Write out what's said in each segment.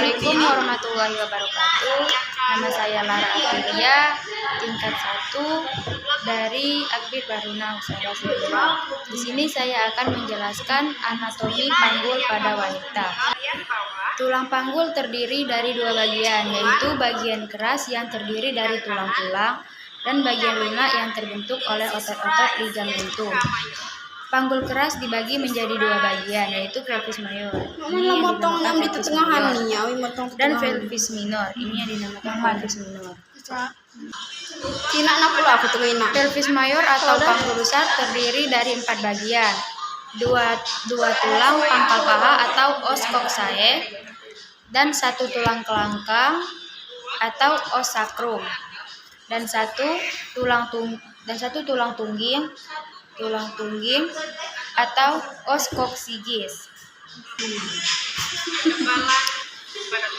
Assalamualaikum warahmatullahi wabarakatuh. Nama saya Lara Afilia, tingkat 1 dari Akbid Baruna Husada Sidoarjo. Di sini saya akan menjelaskan anatomi panggul pada wanita. Tulang panggul terdiri dari 2 bagian, yaitu bagian keras yang terdiri dari tulang-tulang dan bagian lunak yang terbentuk oleh otot-otot ligamentum. Panggul keras dibagi menjadi 2 bagian, yaitu pelvis mayor dan pelvis minor. Ini yang dinamakan pelvis minor. Pelvis mayor atau panggul besar terdiri dari 4 bagian, 2 tulang pangkal paha atau os coccyx dan 1 tulang kelangkang atau os sacrum dan 1 tulang tungging atau os coccygeus.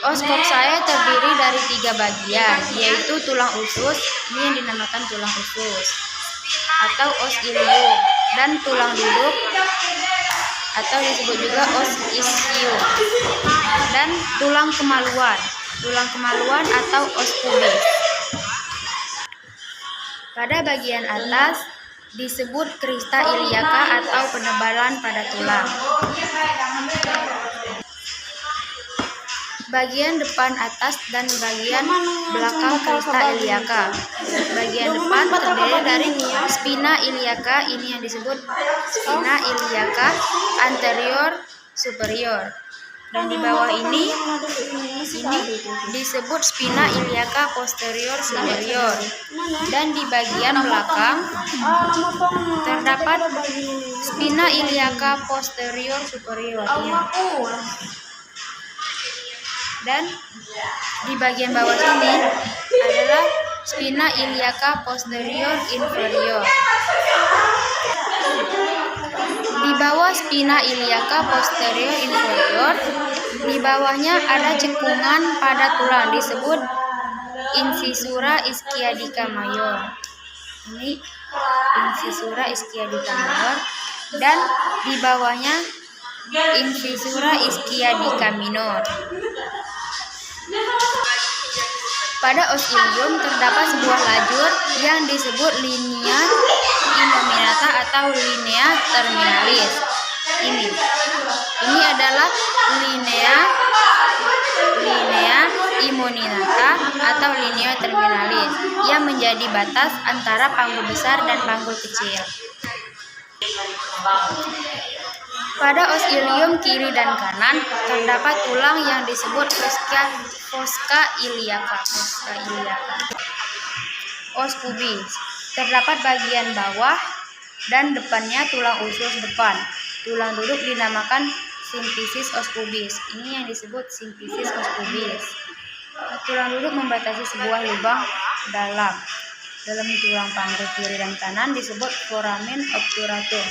Os coccyx terdiri dari 3 bagian, yaitu tulang usus, ini yang dinamakan tulang usus atau os ilium, dan tulang duduk atau disebut juga os ischium, dan tulang kemaluan atau os pubis. Pada bagian atas disebut crista iliaca atau penebalan pada tulang. Bagian depan atas dan bagian belakang crista iliaca. Bagian depan terdiri dari spina iliaca, ini yang disebut spina iliaca anterior superior. Dan di bawah ini disebut spina iliaca posterior superior. Dan di bagian belakang terdapat spina iliaca posterior superior. Dan di bagian bawah sini adalah spina iliaca posterior inferior. Di bawah spina iliaca posterior inferior, di bawahnya ada cekungan pada tulang disebut incisura ischiadica major. Ini incisura ischiadica major, dan di bawahnya incisura ischiadica minor. Pada os ilium terdapat sebuah lajur yang disebut linea innominata atau linea terminalis. Ini adalah linea immominata atau linea terminalis yang menjadi batas antara panggul besar dan panggul kecil. Pada os ilium kiri dan kanan terdapat tulang yang disebut fossa iliaca. Os pubis terdapat bagian bawah dan depannya tulang usus depan. Tulang duduk dinamakan symphysis os pubis. Ini yang disebut symphysis os pubis. Tulang duduk membatasi sebuah lubang dalam tulang panggul kiri dan kanan disebut foramen obturatum.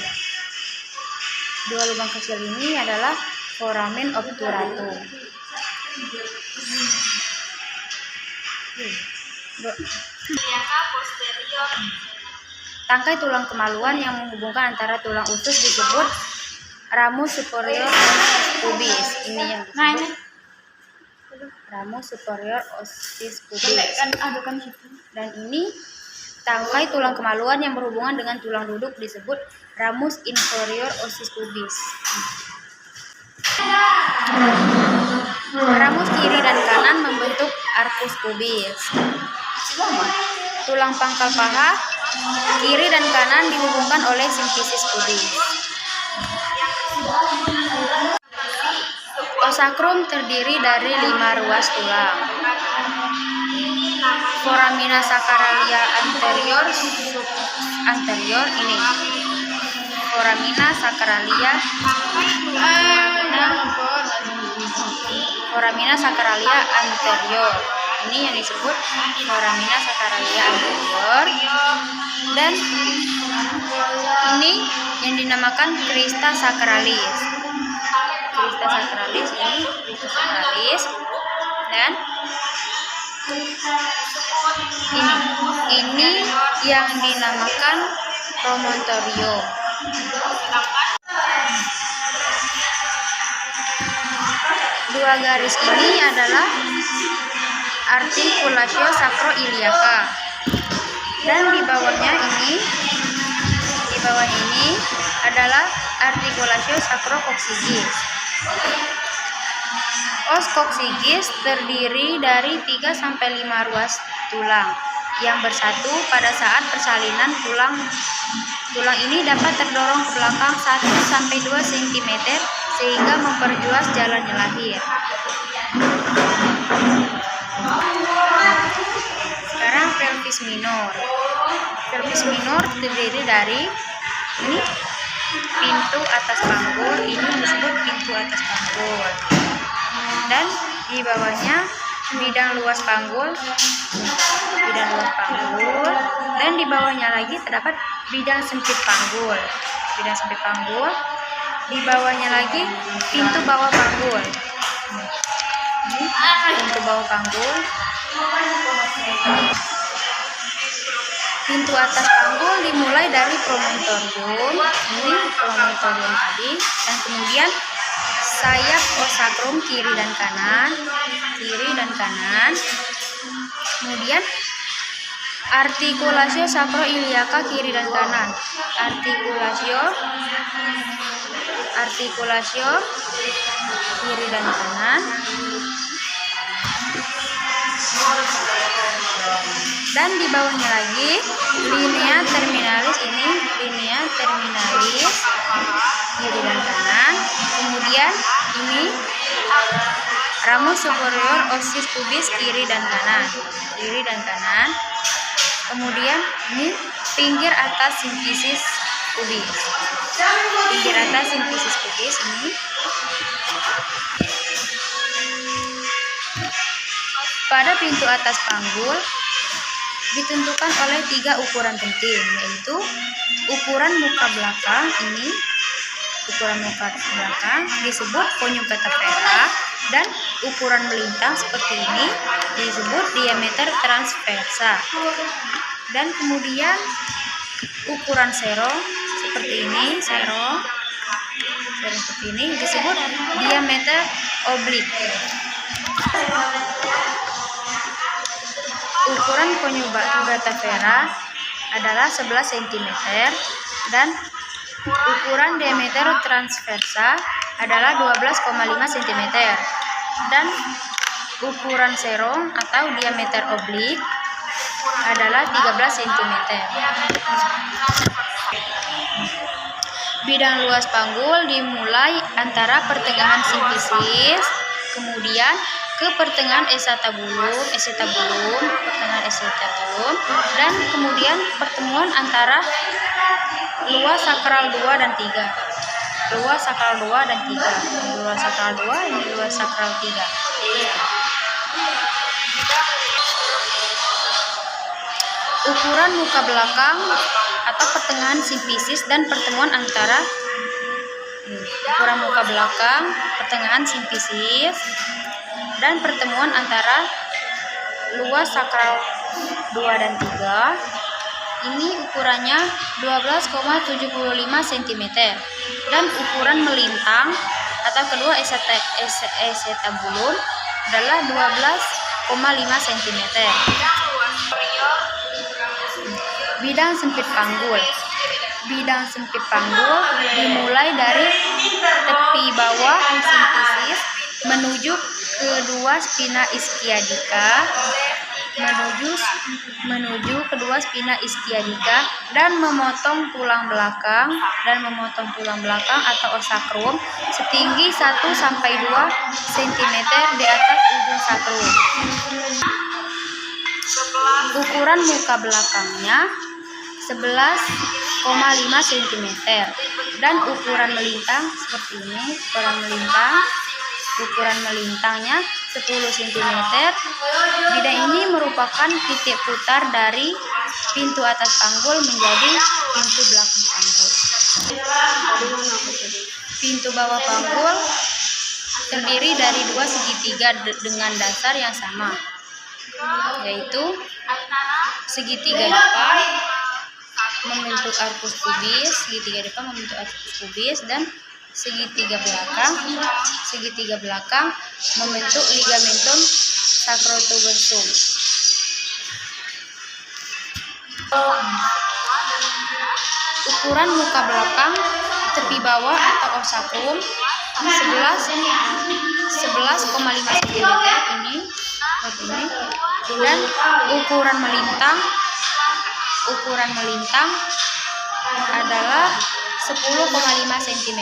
2 lubang kecil ini adalah foramen obturatum. Tangkai tulang kemaluan yang menghubungkan antara tulang usus disebut ramus superior ossis pubis. Ini yang disebut ramus superior ossis pubis. Dan ini tangkai tulang kemaluan yang berhubungan dengan tulang duduk disebut ramus inferior ossis pubis. Ramus kiri dan kanan membentuk arcus pubis. Tulang pangkal paha kiri dan kanan dihubungkan oleh symphysis pubis. Os sacrum terdiri dari 5 ruas tulang. Foramina sacralia anterior ini. Foramina sacralia anterior. Ini yang disebut foramina sacralia anterior, dan ini yang dinamakan crista sacralis. Dan ini yang dinamakan promontorium. Dua garis ini adalah artikulatio sacroiliaca. Dan di bawahnya ini adalah artikulatio sacrococcygeus. Os coccygeus terdiri dari 3-5 ruas tulang yang bersatu pada saat persalinan. Tulang ini dapat terdorong ke belakang 1-2 cm sehingga memperluas jalannya lahir. Sekarang pelvis minor. Pelvis minor terdiri dari ini pintu atas panggul, ini disebut pintu atas panggul. Dan di bawahnya bidang luas panggul, dan di bawahnya lagi terdapat bidang sempit panggul, di bawahnya lagi pintu bawah panggul. Ini pintu bawah panggul. Pintu atas panggul dimulai dari promontorium, ini promontorium tadi, dan kemudian sayap os sacrum kiri dan kanan, kemudian artikulatio sacroiliaca kiri dan kanan, artikulatio kiri dan kanan, dan di bawahnya lagi linea terminalis, ini linea terminalis kiri dan kanan, kemudian ini ramus superior ossis pubis kiri dan kanan, kemudian ini pinggir atas simfisis pubis, ini. Pada pintu atas panggul ditentukan oleh 3 ukuran penting, yaitu ukuran muka belakang, ini ukuran muka belakang disebut conjugata vera, dan ukuran melintang seperti ini disebut diameter transversa, dan kemudian ukuran sero seperti ini, seperti ini disebut diameter oblik. Ukuran conjugata vera adalah 11 cm dan ukuran diameter transversa adalah 12,5 cm dan ukuran serong atau diameter oblik adalah 13 cm. Bidang luas panggul dimulai antara pertengahan simfisis, kemudian ke pertengahan acetabulum, dan kemudian pertemuan antara luas sakral 2 dan 3. Luas sakral 2, ini luas sakral 3. Ukuran muka belakang atau pertengahan simfisis dan pertemuan antara ukuran muka belakang, pertengahan simfisis, dan pertemuan antara luas sakral 2 dan 3. Ini ukurannya 12,75 cm dan ukuran melintang atau kedua acetabulum adalah 12,5 cm. Bidang sempit panggul. Bidang sempit panggul dimulai dari tepi bawah simfisis menuju kedua spina ischiadica dan memotong tulang belakang atau os sacrum setinggi 1-2 cm di atas ujung sacrum. Ukuran muka belakangnya 11,5 cm dan ukuran melintang seperti ini, ukuran melintangnya 10 cm. Bidang ini merupakan titik putar dari pintu atas panggul menjadi pintu belakang panggul. Pintu bawah panggul terdiri dari 2 segitiga dengan dasar yang sama, yaitu segitiga depan membentuk arcus pubis, dan segitiga belakang membentuk ligamentum sacrotubersum. Ukuran muka belakang tepi bawah atau osacrum 11,5 cm ini, dan ukuran melintang adalah 10,5 cm.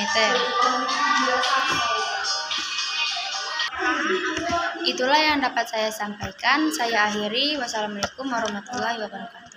Itulah yang dapat saya sampaikan. Saya akhiri. Wassalamualaikum warahmatullahi wabarakatuh.